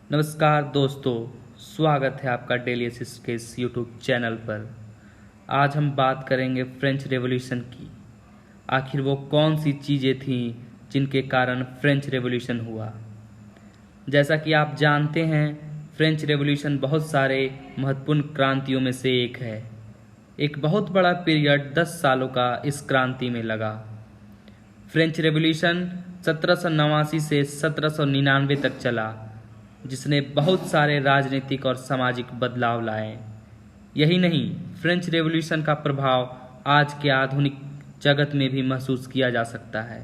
नमस्कार दोस्तों, स्वागत है आपका डेली असिस्ट के इस यूट्यूब चैनल पर। आज हम बात करेंगे फ्रेंच रेवोल्यूशन की। आखिर वो कौन सी चीज़ें थीं जिनके कारण फ्रेंच रेवोल्यूशन हुआ। जैसा कि आप जानते हैं, फ्रेंच रेवोल्यूशन बहुत सारे महत्वपूर्ण क्रांतियों में से एक है। एक बहुत बड़ा पीरियड 10 सालों का इस क्रांति में लगा। फ्रेंच रेवोल्यूशन 1789 से 1799 तक चला, जिसने बहुत सारे राजनीतिक और सामाजिक बदलाव लाए। यही नहीं, फ्रेंच रेवोल्यूशन का प्रभाव आज के आधुनिक जगत में भी महसूस किया जा सकता है।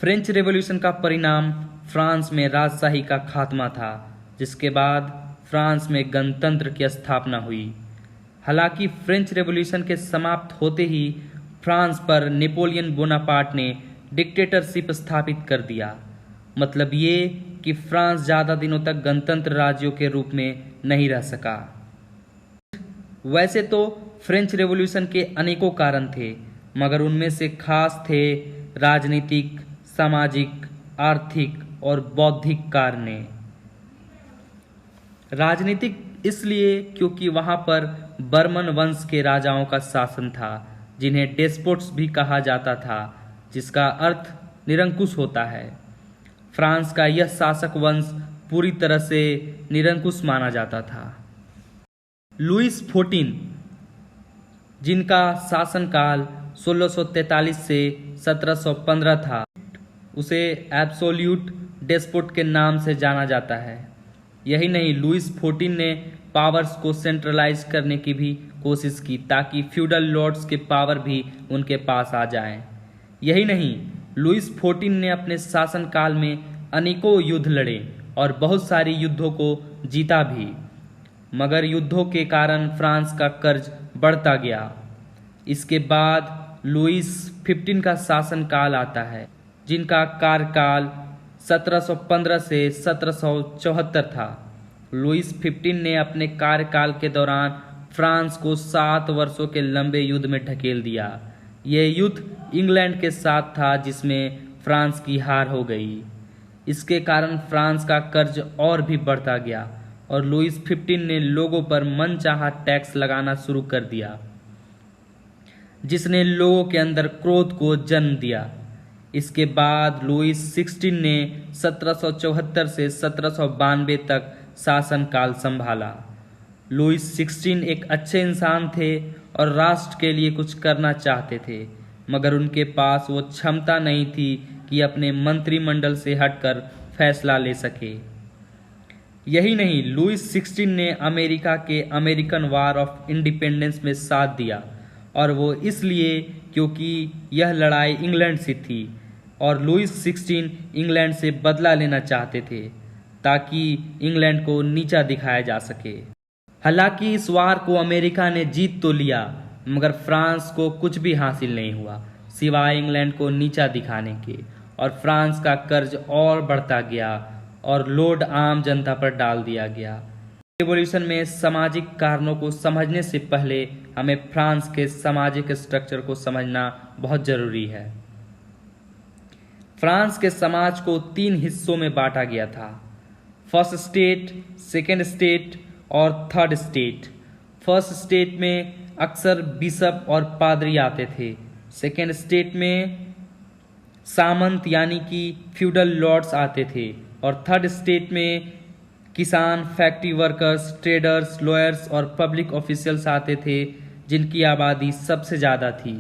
फ्रेंच रेवोल्यूशन का परिणाम फ्रांस में राजशाही का खात्मा था, जिसके बाद फ्रांस में गणतंत्र की स्थापना हुई। हालांकि फ्रेंच रेवोल्यूशन के समाप्त होते ही फ्रांस पर नेपोलियन बोनापार्ट ने डिक्टेटरशिप स्थापित कर दिया। मतलब ये कि फ्रांस ज़्यादा दिनों तक गणतंत्र राज्यों के रूप में नहीं रह सका। वैसे तो फ्रेंच रेवोल्यूशन के अनेकों कारण थे, मगर उनमें से खास थे राजनीतिक, सामाजिक, आर्थिक और बौद्धिक कारणे। राजनीतिक इसलिए क्योंकि वहां पर बर्मन वंश के राजाओं का शासन था, जिन्हें डेस्पोट्स भी कहा जाता था, जिसका अर्थ निरंकुश होता है। फ्रांस का यह शासक वंश पूरी तरह से निरंकुश माना जाता था। लुईस XIV, जिनका शासनकाल 1643 से 1715 था, उसे एब्सोल्यूट डेस्पोट के नाम से जाना जाता है। यही नहीं, लुईस XIV ने पावर्स को सेंट्रलाइज करने की भी कोशिश की, ताकि फ्यूडल लॉर्ड्स के पावर भी उनके पास आ जाएं। यही नहीं, लुईस XIV ने अपने शासनकाल में अनेकों युद्ध लड़े और बहुत सारी युद्धों को जीता भी, मगर युद्धों के कारण फ्रांस का कर्ज बढ़ता गया। इसके बाद लुईस XV का शासनकाल आता है, जिनका कार्यकाल 1715 से 1774 था। लुईस XV ने अपने कार्यकाल के दौरान फ्रांस को 7 वर्षों के लंबे युद्ध में ढकेल दिया। यह युद्ध इंग्लैंड के साथ था, जिसमें फ्रांस की हार हो गई। इसके कारण फ्रांस का कर्ज और भी बढ़ता गया और लुईस XV ने लोगों पर मनचाहा टैक्स लगाना शुरू कर दिया, जिसने लोगों के अंदर क्रोध को जन्म दिया। इसके बाद लुईस XVI ने 1774 से 1792 तक शासनकाल संभाला। लुईस XVI एक अच्छे इंसान थे और राष्ट्र के लिए कुछ करना चाहते थे, मगर उनके पास वो क्षमता नहीं थी कि अपने मंत्रिमंडल से हटकर फैसला ले सके। यही नहीं, लुईस XVI ने अमेरिका के अमेरिकन वार ऑफ इंडिपेंडेंस में साथ दिया, और वो इसलिए क्योंकि यह लड़ाई इंग्लैंड से थी और लुईस XVI इंग्लैंड से बदला लेना चाहते थे, ताकि इंग्लैंड को नीचा दिखाया जा सके। हालांकि इस वार को अमेरिका ने जीत तो लिया, मगर फ्रांस को कुछ भी हासिल नहीं हुआ सिवाय इंग्लैंड को नीचा दिखाने के, और फ्रांस का कर्ज और बढ़ता गया और लोड आम जनता पर डाल दिया गया। रेवोल्यूशन में सामाजिक कारणों को समझने से पहले हमें फ्रांस के सामाजिक स्ट्रक्चर को समझना बहुत जरूरी है। फ्रांस के समाज को 3 हिस्सों में बांटा गया था: फर्स्ट स्टेट, सेकेंड स्टेट और थर्ड स्टेट। फर्स्ट स्टेट में अक्सर बिशप और पादरी आते थे। सेकेंड स्टेट में सामंत यानी कि फ्यूडल लॉर्ड्स आते थे, और थर्ड स्टेट में किसान, फैक्ट्री वर्कर्स, ट्रेडर्स, लॉयर्स और पब्लिक ऑफिशियल्स आते थे, जिनकी आबादी सबसे ज़्यादा थी।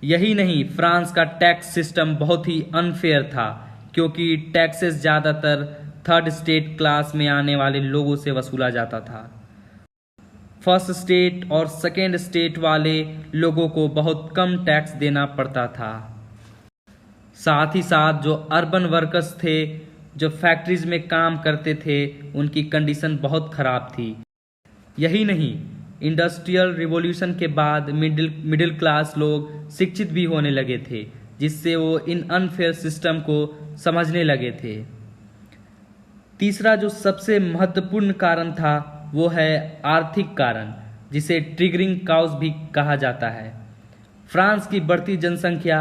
यही नहीं, फ्रांस का टैक्स सिस्टम बहुत ही अनफेयर था, क्योंकि टैक्सेस ज़्यादातर थर्ड स्टेट क्लास में आने वाले लोगों से वसूला जाता था। फर्स्ट स्टेट और सेकेंड स्टेट वाले लोगों को बहुत कम टैक्स देना पड़ता था। साथ ही साथ जो अर्बन वर्कर्स थे, जो फैक्ट्रीज में काम करते थे, उनकी कंडीशन बहुत खराब थी। यही नहीं, इंडस्ट्रियल रिवॉल्यूशन के बाद मिडिल क्लास लोग शिक्षित भी होने लगे थे, जिससे वो इन अनफेयर सिस्टम को समझने लगे थे। तीसरा जो सबसे महत्वपूर्ण कारण था, वो है आर्थिक कारण, जिसे ट्रिगरिंग कॉज भी कहा जाता है। फ्रांस की बढ़ती जनसंख्या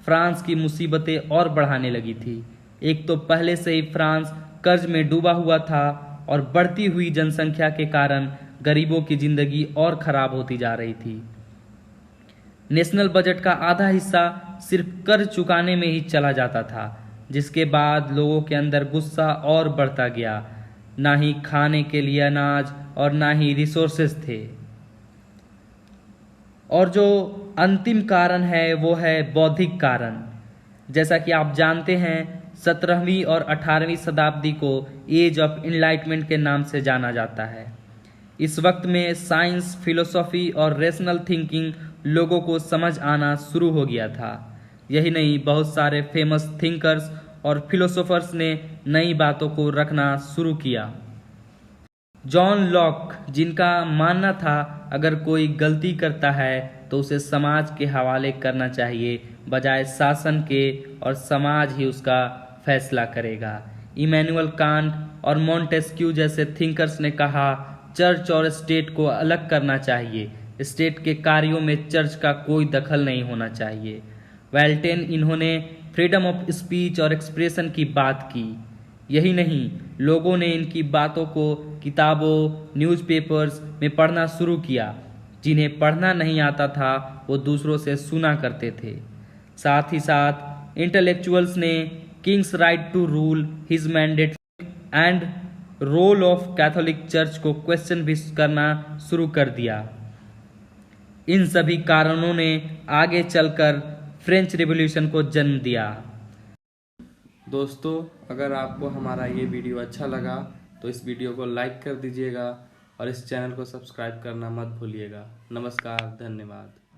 फ्रांस की मुसीबतें और बढ़ाने लगी थी। एक तो पहले से ही फ्रांस कर्ज में डूबा हुआ था और बढ़ती हुई जनसंख्या के कारण गरीबों की जिंदगी और खराब होती जा रही थी। नेशनल बजट का आधा हिस्सा सिर्फ कर्ज चुकाने में ही चला जाता था, जिसके बाद लोगों के अंदर गुस्सा और बढ़ता गया। ना ही खाने के लिए अनाज और ना ही रिसोर्सेज थे। और जो अंतिम कारण है वो है बौद्धिक कारण। जैसा कि आप जानते हैं 17वीं और 18वीं शताब्दी को एज ऑफ इनलाइटमेंट के नाम से जाना जाता है। इस वक्त में साइंस, फिलोसॉफी और रेशनल थिंकिंग लोगों को समझ आना शुरू हो गया था। यही नहीं, बहुत सारे फेमस थिंकर्स और फिलोसोफर्स ने नई बातों को रखना शुरू किया। जॉन लॉक, जिनका मानना था अगर कोई गलती करता है तो उसे समाज के हवाले करना चाहिए बजाय शासन के, और समाज ही उसका फैसला करेगा। इमैनुअल कांट और मॉन्टेस्क्यू जैसे थिंकर्स ने कहा चर्च और स्टेट को अलग करना चाहिए, स्टेट के कार्यों में चर्च का कोई दखल नहीं होना चाहिए। वेल्टेन, इन्होंने फ्रीडम ऑफ स्पीच और एक्सप्रेशन की बात की। यही नहीं, लोगों ने इनकी बातों को किताबों, न्यूज़पेपर्स में पढ़ना शुरू किया। जिन्हें पढ़ना नहीं आता था वो दूसरों से सुना करते थे। साथ ही साथ इंटेलेक्चुअल्स ने king's right to rule, his mandate and role of Catholic church को क्वेश्चन भी करना शुरू कर दिया। इन सभी कारणों ने आगे चलकर फ्रेंच रिवॉल्यूशन को जन्म दिया। दोस्तों, अगर आपको हमारा ये वीडियो अच्छा लगा तो इस वीडियो को लाइक कर दीजिएगा और इस चैनल को सब्सक्राइब करना मत भूलिएगा। नमस्कार, धन्यवाद।